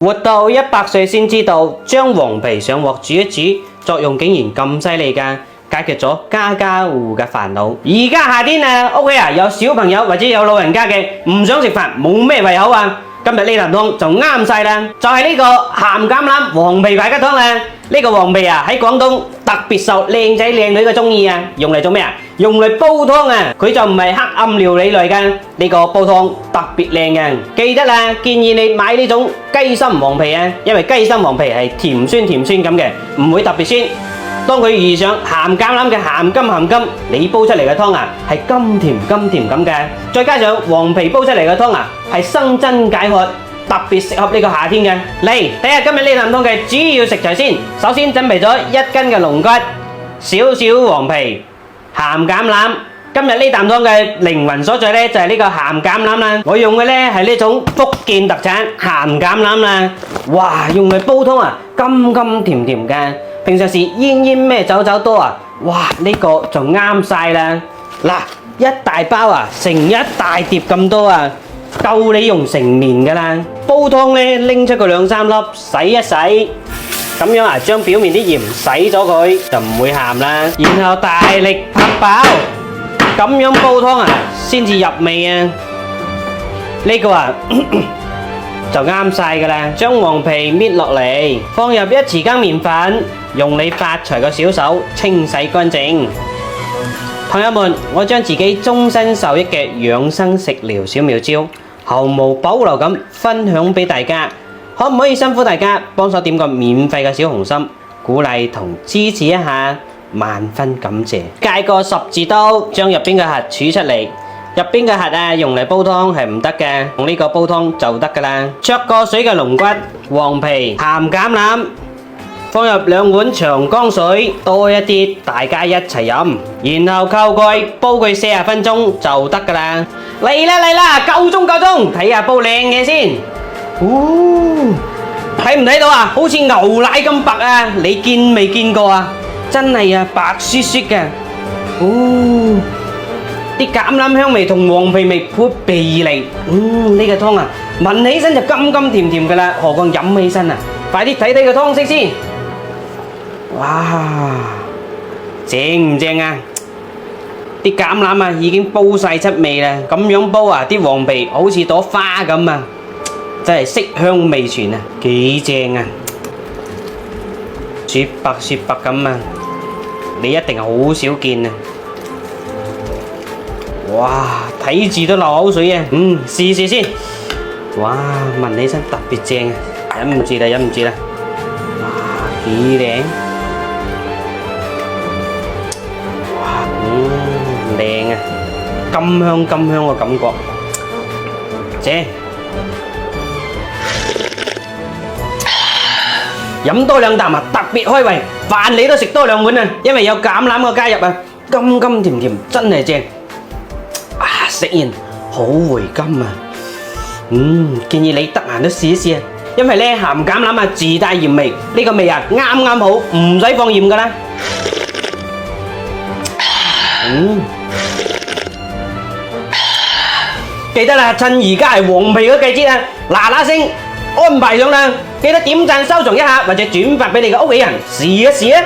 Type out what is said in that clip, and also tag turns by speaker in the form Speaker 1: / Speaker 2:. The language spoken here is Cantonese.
Speaker 1: 活到100歲先知道，將黃皮上鑊煮一煮，作用竟然咁犀利㗎，解決咗家家戶戶嘅煩惱。而家夏天啊，屋企啊有小朋友或者有老人家嘅，唔想食飯，冇咩胃口啊，今日呢啖湯就啱晒啦，就係呢個鹹橄欖黃皮排骨湯啦。呢個黃皮啊喺廣東特別受靚仔靚女嘅中意啊，用嚟做咩啊？用嚟煲湯啊，佢就唔係黑暗料理類嘅，呢個煲湯特別靚嘅。記得啦，建議你買呢種雞心黃皮啊，因為雞心黃皮係甜酸咁嘅，唔會特別酸。當佢遇上鹹橄欖嘅鹹甘，你煲出嚟嘅湯啊係甘甜咁嘅，再加上黃皮煲出嚟嘅湯啊係生津解渴。特別適合呢個夏天嘅。嚟睇下今日呢啖湯嘅主要食材先。首先準備咗1斤嘅龍骨，少少黃皮，鹹橄欖。今日呢啖湯嘅靈魂所在呢，就係呢個鹹橄欖啦。我用嘅呢係呢種福建特產鹹橄欖啦。哇，用嚟煲湯啊，甘甜嘅。平常時煙咩酒多啊，哇呢個就啱晒啦。嗱，一大包啊，成一大碟咁多啊。夠你用成年㗎啦！煲湯呢，拎出個2-3粒，洗一洗，咁樣啊，將表面啲鹽洗咗佢，就唔會鹹啦。然後大力拍爆，咁樣煲湯啊，先至入味啊！呢個啊就啱晒㗎啦。將黃皮搣落嚟，放入1匙羹麵粉，用你發財嘅小手清洗乾淨。朋友們，我將自己終身受益嘅養生食療小妙招，毫無保留咁分享俾大家，可唔可以辛苦大家幫手點個免費嘅小紅心，鼓勵同支持一下，萬分感謝。戒個十字刀，將入邊嘅核取出嚟，入邊嘅核啊用嚟煲湯係唔得嘅，用呢個煲湯就得噶啦。焯過水嘅龍骨、黃皮、鹹橄欖。放入2碗長江水，多一啲，大家一齊飲，然後扣蓋煲佢40分鐘就得噶啦。嚟啦，夠鐘，睇下煲靚嘢先。睇唔睇到啊？好似牛奶咁白啊！你見未見過啊？真係啊，白雪嘅。啲橄欖香味同黃皮味撲鼻而嚟。呢個湯啊，聞起身就甘甜噶啦，何況飲起身啊？快啲睇個湯色先。哇，正唔正啊？啲橄欖啊已經煲晒出味啦，咁樣煲啊，啲黃皮好似朵花咁啊，真係色香味全啊，幾正啊！雪白咁啊，你一定係好少見啊！哇，睇住都流口水啊！試先。哇，聞起身特別正啊，忍唔住啦！哇，幾靚！靚啊，甘香嘅感覺，正。飲多2啖啊，特別開胃，飯你都食多2碗啊，因為有橄欖嘅加入啊，甘甜，真係正。食完好回甘啊，建議你得閒都試一試啊，因為呢鹹橄欖啊自帶鹽味，呢個味啊啱好，唔使放鹽噶啦。記得啦，趁而家係黃皮嘅季節啊，嗱聲安排上啦，記得點讚收藏一下，或者轉發俾你嘅屋企人試一試啊！